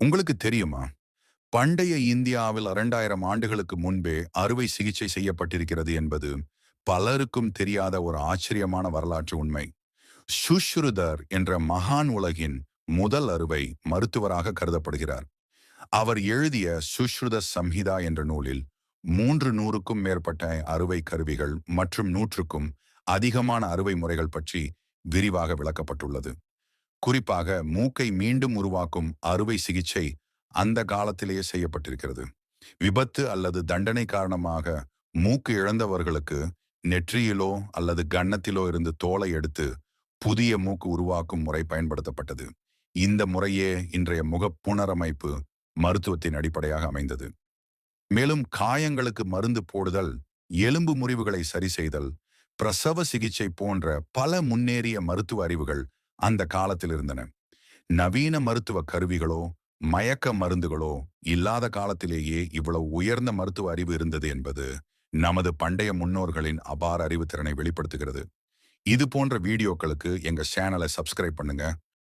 உங்களுக்கு தெரியுமா? பண்டைய இந்தியாவில் 2000 ஆண்டுகளுக்கு முன்பே அறுவை சிகிச்சை செய்யப்பட்டிருக்கிறது என்பது பலருக்கும் தெரியாத ஒரு ஆச்சரியமான வரலாற்று உண்மை. சுஷ்ருதர் என்ற மகான் உலகின் முதல் அறுவை மருத்துவராக கருதப்படுகிறார். அவர் எழுதிய சுஷ்ருத சம்ஹிதா என்ற நூலில் 300க்கும் மேற்பட்ட அறுவை கருவிகள் மற்றும் 100க்கும் அதிகமான அறுவை முறைகள் பற்றி விரிவாக விளக்கப்பட்டுள்ளது. குறிப்பாக மூக்கை மீண்டும் உருவாக்கும் அறுவை சிகிச்சை அந்த காலத்திலேயே செய்யப்பட்டிருக்கிறது. விபத்து அல்லது தண்டனை காரணமாக மூக்கு இழந்தவர்களுக்கு நெற்றியிலோ அல்லது கன்னத்திலோ இருந்து தோலை எடுத்து புதிய மூக்கு உருவாக்கும் முறை பயன்படுத்தப்பட்டது. இந்த முறையே இன்றைய முக புனரமைப்பு மருத்துவத்தின் அடிப்படையாக அமைந்தது. மேலும் காயங்களுக்கு மருந்து போடுதல், எலும்பு முறிவுகளை சரி செய்தல், பிரசவ சிகிச்சை போன்ற பல முன்னேறிய மருத்துவ அறிவுகள் அந்த காலத்தில் இருந்தன. நவீன மருத்துவ கருவிகளோ மயக்க மருந்துகளோ இல்லாத காலத்திலேயே இவ்வளவு உயர்ந்த மருத்துவ அறிவு இருந்தது என்பது நமது பண்டைய முன்னோர்களின் அபார அறிவுத்திறனை வெளிப்படுத்துகிறது. இது போன்ற வீடியோக்களுக்கு எங்க சேனலை சப்ஸ்கிரைப் பண்ணுங்க.